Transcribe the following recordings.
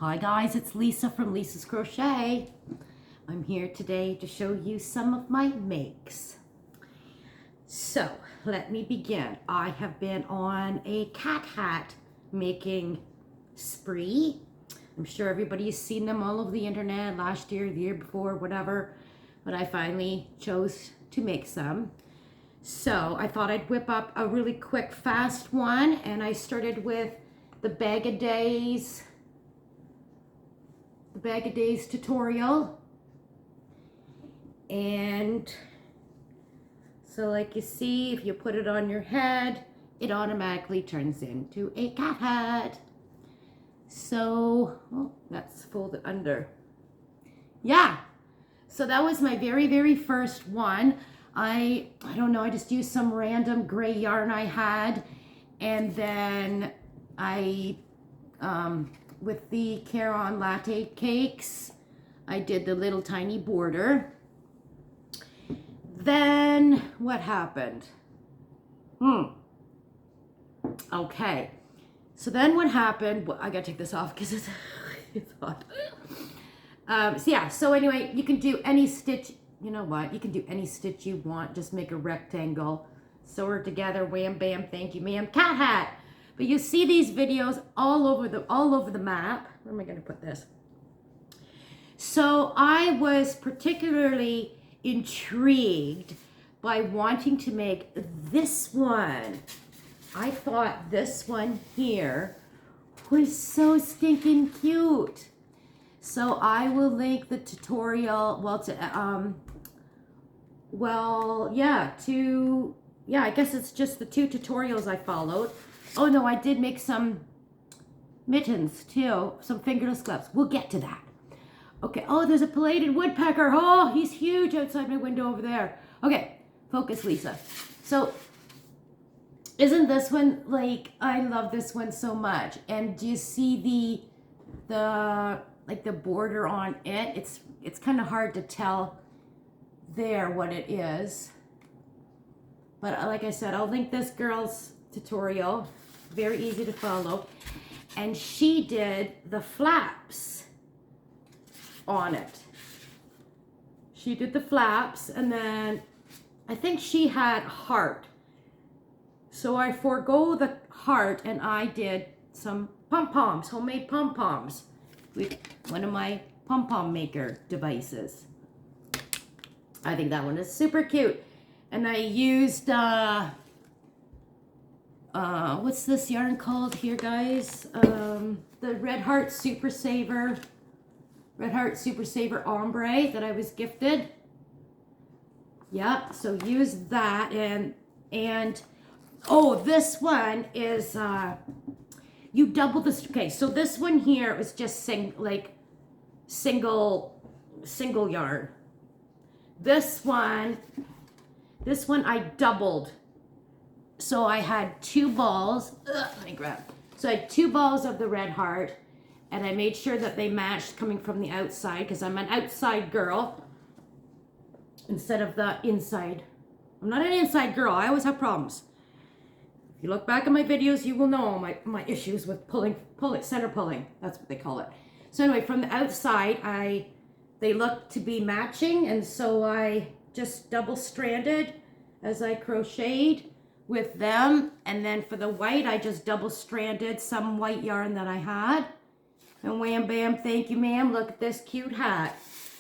Hi guys, it's Lisa from Lisa's Crochet. I'm here today to show you some of my makes. So let me begin. I have been on a cat hat making spree. I'm sure everybody's seen them all over the internet last year, the year before, whatever, but I finally chose to make some. So I thought I'd whip up a really quick, fast one, and I started with the Bag of Days tutorial. And so like you see, if you put it on your head, it automatically turns into a cat hat. So, oh, that's folded under. Yeah, so that was my very first one. I don't know, I just used some random gray yarn I had, and then I with the Caron latte cakes, I did the little tiny border. Then what happened? Okay, so then what happened? Well, I gotta take this off because it's hot. So yeah, so anyway, you can do any stitch. You know what? You can do any stitch you want. Just make a rectangle, sew her together. Wham bam, thank you ma'am. Cat hat. But you see these videos all over the map. Where am I going to put this? So I was particularly intrigued by wanting to make this one. I thought this one here was so stinking cute. So I will link the tutorial. I guess it's just the two tutorials I followed. Oh no, I did make some mittens too, some fingerless gloves. We'll get to that. Okay, oh, there's a pileated woodpecker. Oh, he's huge outside my window over there. Okay, focus, Lisa. So, isn't this one, like, I love this one so much. And do you see the border on it? It's kind of hard to tell there what it is. But like I said, I'll link this girl's tutorial. Very easy to follow. And she did the flaps on it. She did the flaps, and then I think she had heart. So I forego the heart and I did some pom-poms, homemade pom-poms with one of my pom-pom maker devices. I think that one is super cute. And I used what's this yarn called here, guys? The Red Heart Super Saver ombre that I was gifted. Yeah, so use that. And oh, this one is you double this. Okay, so this one here is just single yarn. This one I doubled. So I had two balls. Let me grab. So I had two balls of the Red Heart, and I made sure that they matched coming from the outside because I'm an outside girl instead of the inside. I'm not an inside girl. I always have problems. If you look back at my videos, you will know my issues with center pulling. That's what they call it. So anyway, from the outside, they look to be matching, and so I just double stranded as I crocheted with them. And then for the white, I just double stranded some white yarn that I had. And wham bam, thank you ma'am. Look at this cute hat.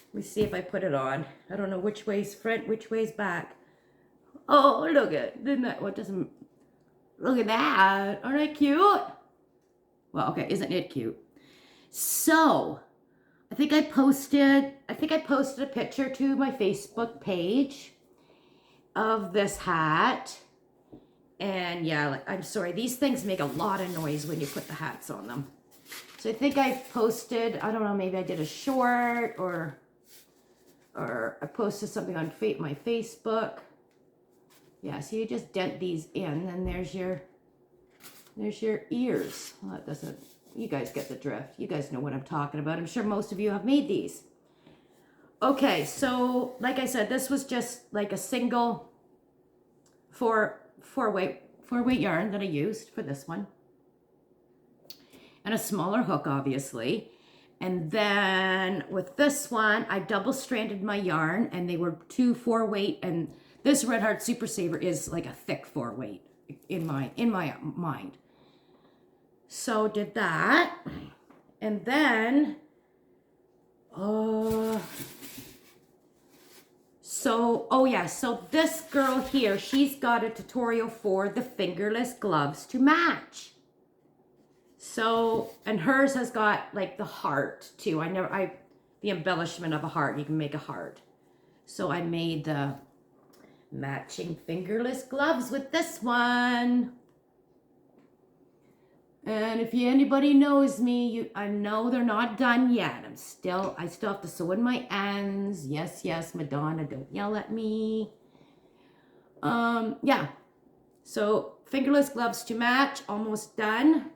Let me see if I put it on. I don't know which way's front, which way's back. Oh, look at that. Look at that. Aren't they cute? Well, okay, isn't it cute? So I think I posted a picture to my Facebook page of this hat. And yeah, I'm sorry, these things make a lot of noise when you put the hats on them. So I think I posted, I don't know, maybe I did a short or I posted something on my Facebook. Yeah, so you just dent these in, and there's your ears. Well, that doesn't, you guys get the drift. You guys know what I'm talking about. I'm sure most of you have made these. Okay, so like I said, this was just like a single four weight yarn that I used for this one. And a smaller hook, obviously. And then with this one, I double stranded my yarn, and they were 2 4-weight, and this Red Heart Super Saver is like a thick 4-weight in my mind. So did that. And then so this girl here, she's got a tutorial for the fingerless gloves to match. So, and hers has got like the heart too. The embellishment of a heart, you can make a heart. So I made the matching fingerless gloves with this one. And if anybody knows me, I know they're not done yet. I still have to sew in my ends. Yes, Madonna, don't yell at me. Yeah. So fingerless gloves to match, almost done.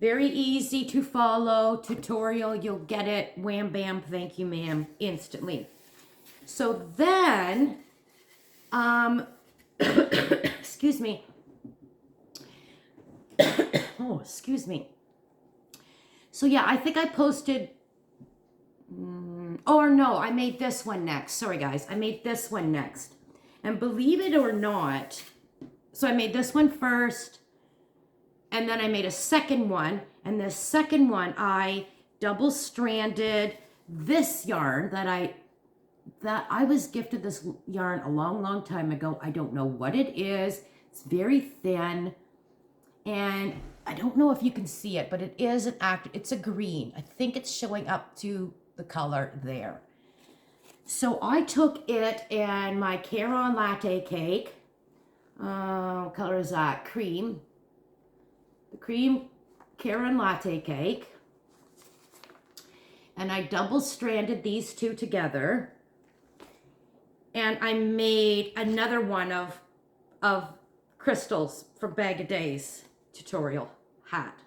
Very easy to follow tutorial. You'll get it. Wham, bam, thank you, ma'am, instantly. So then, excuse me. Oh, excuse me. So yeah, I think I posted, or no, I made this one next. Sorry guys, I made this one next. And believe it or not, so I made this one first, and then I made a second one, and the second one I double stranded this yarn that I was gifted this yarn a long time ago. I don't know what it is. It's very thin. And I don't know if you can see it, but it is it's a green. I think it's showing up to the color there. So I took it and my Caron latte cake. What color is that? Cream. The cream Caron latte cake. And I double stranded these two together. And I made another one of crystals from Bag of Days tutorial hat.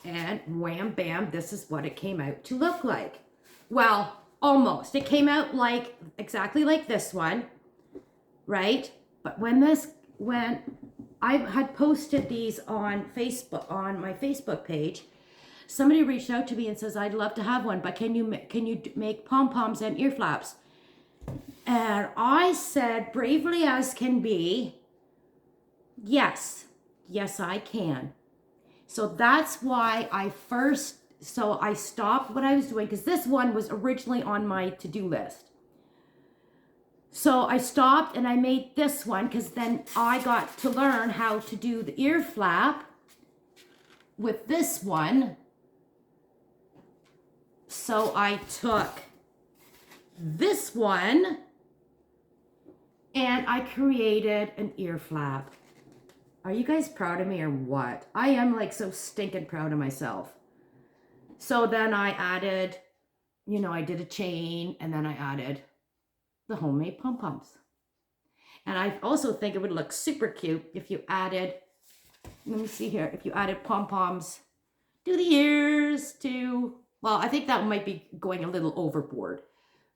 And wham bam, this is what it came out to look like. Well, almost. It came out like exactly like this one, right? But when I had posted these on Facebook, on my Facebook page, somebody reached out to me and says, I'd love to have one, but can you make pom-poms and ear flaps? And I said, bravely as can be, yes, I can. So that's why I stopped what I was doing, because this one was originally on my to-do list. So I stopped and I made this one, because then I got to learn how to do the ear flap with this one. So I took this one and I created an ear flap. Are you guys proud of me or what? I am like so stinking proud of myself. So then I added, I did a chain, and then I added the homemade pom-poms. And I also think it would look super cute if you added, let me see here, if you added pom-poms to the ears too. Well, I think that might be going a little overboard,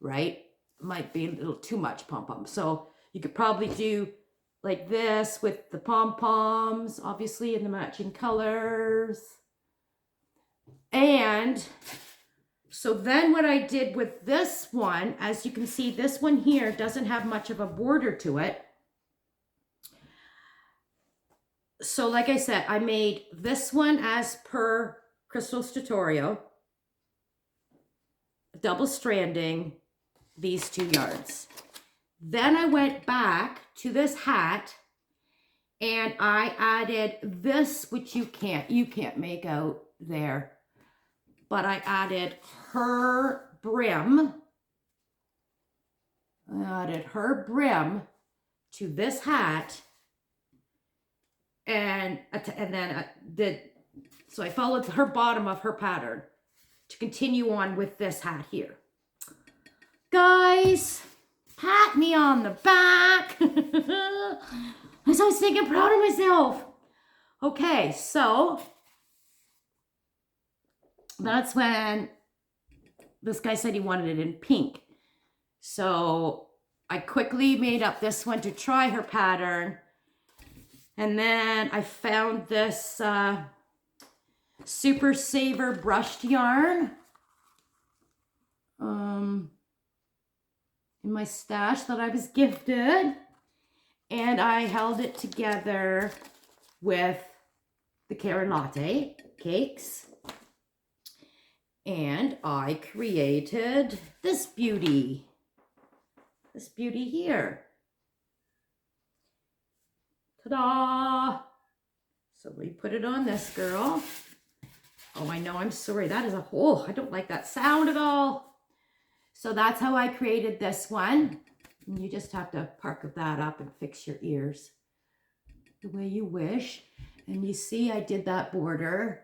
right? Might be a little too much pom-pom. So you could probably do like this with the pom-poms, obviously in the matching colors. And so then what I did with this one, as you can see, this one here doesn't have much of a border to it. So like I said, I made this one as per Crystal's tutorial, double stranding these 2 yards. Then I went back to this hat and I added this, which you can't make out there, but I added her brim. I added her brim to this hat, and then so I followed her bottom of her pattern to continue on with this hat here. Guys, pat me on the back. I'm so stinking proud of myself. Okay, so that's when this guy said he wanted it in pink. So I quickly made up this one to try her pattern. And then I found this Super Saver brushed yarn in my stash that I was gifted. And I held it together with the Karen Latte cakes. And I created this beauty. This beauty here. Ta-da! So we put it on this girl. Oh, I know, I'm sorry. That is I don't like that sound at all. So that's how I created this one. And you just have to park that up and fix your ears the way you wish. And you see I did that border.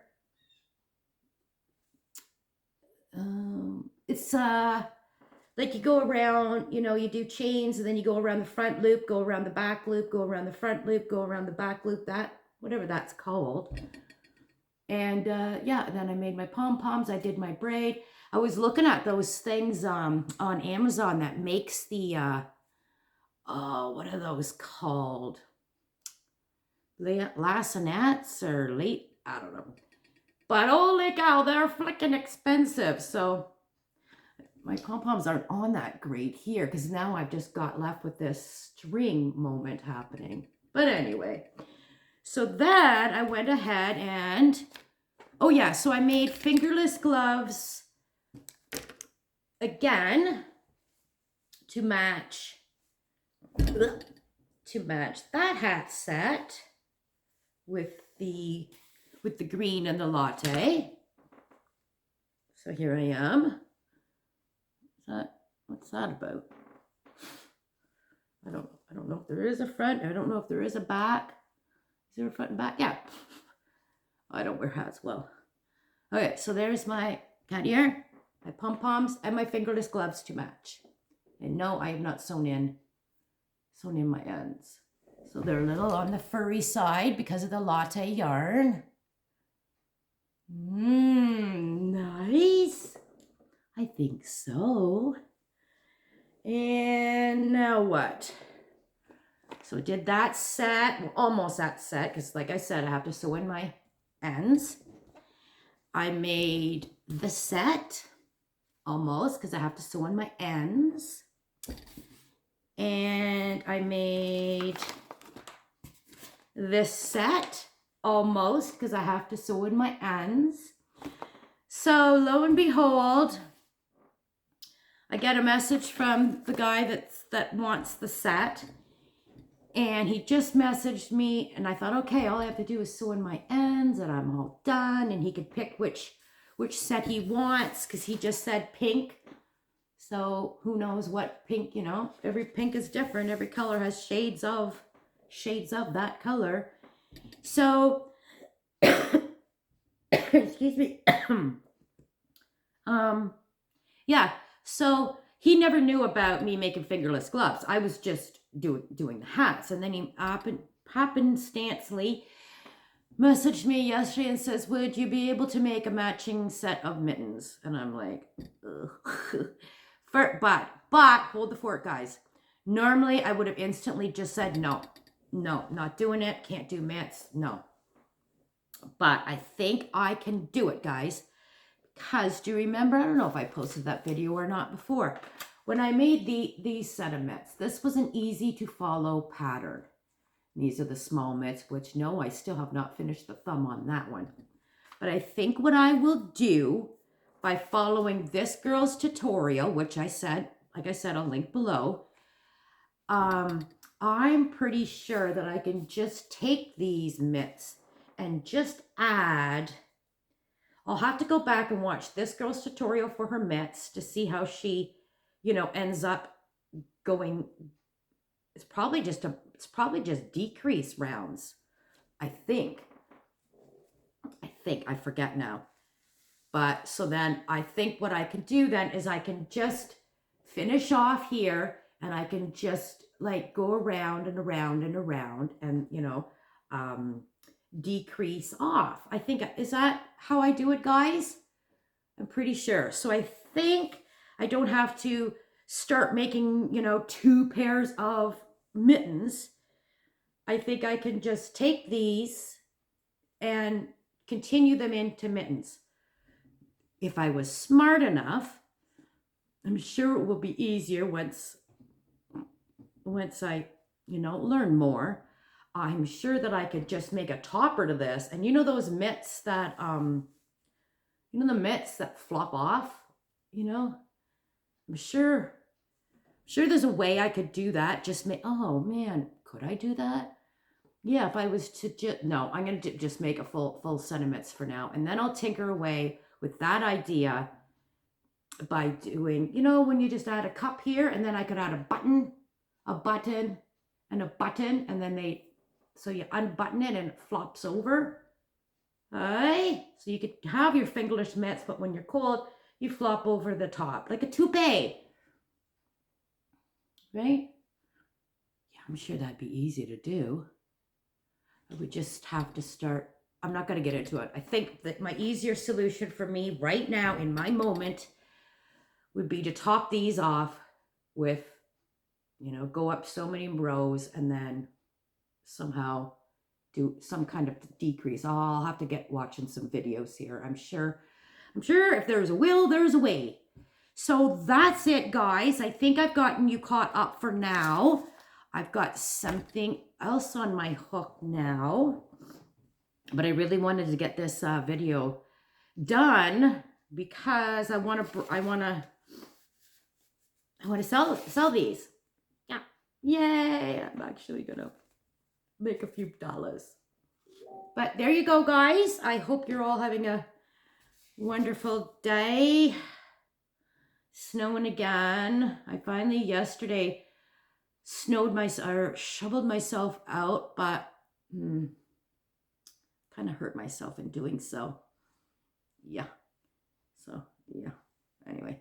It's like you go around, you know, you do chains and then you go around the front loop, go around the back loop, go around the front loop, go around the back loop, that, whatever that's called. And yeah, then I made my pom-poms, I did my braid. I was looking at those things on Amazon that makes the, what are those called? Lassonettes or I don't know. But holy cow, they're flicking expensive. So my pom-poms aren't on that great here because now I've just got left with this string moment happening. But anyway, so then I went ahead and, oh yeah, so I made fingerless gloves again to match that hat set with the green and the latte. So here I am. What's that about? I don't know if there is a front. I don't know if there is a back. Is there a front and back? Yeah. I don't wear hats well. Okay, so there's my cat ear, my pom-poms, and my fingerless gloves to match. And no, I have not sewn in my ends. So they're a little on the furry side because of the latte yarn. Nice. I think so. And now what? So did that set, well, almost that set, because like I said, I have to sew in my ends. I made the set, almost, because I have to sew in my ends. And I made this set, almost, because I have to sew in my ends. So lo and behold, I get a message from the guy that wants the set, and he just messaged me, and I thought, okay, all I have to do is sew in my ends, and I'm all done, and he could pick which set he wants, because he just said pink. So who knows what pink, you know, every pink is different. Every color has shades of that color. So, excuse me. Yeah, so he never knew about me making fingerless gloves. I was just doing the hats. And then he happenstancely messaged me yesterday and says, would you be able to make a matching set of mittens? And I'm like, ugh. But hold the fort, guys. Normally, I would have instantly just said, no, not doing it. Can't do mitts. No. But I think I can do it, guys. Because do you remember, I don't know if I posted that video or not before, when I made these set of mitts, this was an easy to follow pattern. These are the small mitts, which no, I still have not finished the thumb on that one. But I think what I will do by following this girl's tutorial, which I said, like I said, I'll link below, I'm pretty sure that I can just take these mitts and just add, I'll have to go back and watch this girl's tutorial for her mitts to see how she, you know, ends up going. It's probably just decrease rounds. I think, I forget now. But so then I think what I can do then is I can just finish off here and I can just like go around and around and around and, you know, decrease off. I think, is that how I do it, guys? I'm pretty sure. So I think I don't have to start making, you know, 2 pairs of mittens. I think I can just take these and continue them into mittens. If I was smart enough, I'm sure it will be easier once I, learn more. I'm sure that I could just make a topper to this. And those mitts that, the mitts that flop off, I'm sure there's a way I could do that. Just make, oh man, could I do that? Yeah, if I was to no, I'm going to just make a full set of mitts for now. And then I'll tinker away with that idea by doing, when you just add a cup here, and then I could add a button, and a button, and then so you unbutton it and it flops over. Right? So you could have your fingerless mitts, but when you're cold, you flop over the top, like a toupee. Right? Yeah, I'm sure that'd be easy to do. I would just have to start. I'm not going to get into it. I think that my easier solution for me right now in my moment would be to top these off with, go up so many rows and then somehow do some kind of decrease. I'll have to get watching some videos here. I'm sure if there's a will, there's a way. So that's it, guys. I think I've gotten you caught up for now. I've got something else on my hook now, but I really wanted to get this video done because I want to sell these. Yeah. Yay. I'm actually going to make a few dollars. But there you go, guys. I hope you're all having a wonderful day. Snowing again. I finally yesterday shoveled myself out, but kind of hurt myself in doing so. Yeah. So yeah. Anyway.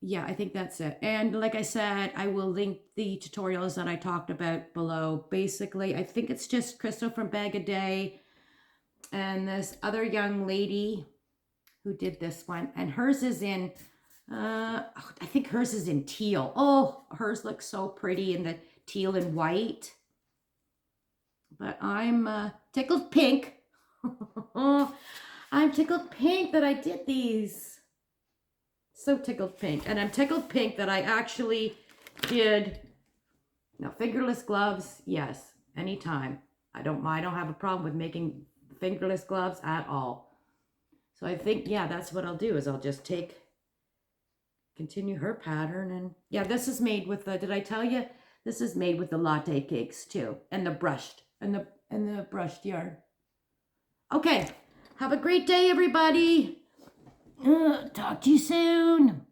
Yeah, I think that's it. And like I said, I will link the tutorials that I talked about below. Basically, I think it's just Crystal from Bag a Day and this other young lady who did this one. And hers is in, I think hers is in teal. Oh, hers looks so pretty in the teal and white. But I'm tickled pink. I'm tickled pink that I did these. So tickled pink. And I'm tickled pink that I actually did. Now, fingerless gloves, yes, anytime. I don't have a problem with making fingerless gloves at all. So I think, yeah, that's what I'll do is I'll just continue her pattern. And yeah, this is made with the, did I tell you? This is made with the latte cakes too. And the brushed, and the brushed yarn. Okay, have a great day, everybody. Talk to you soon.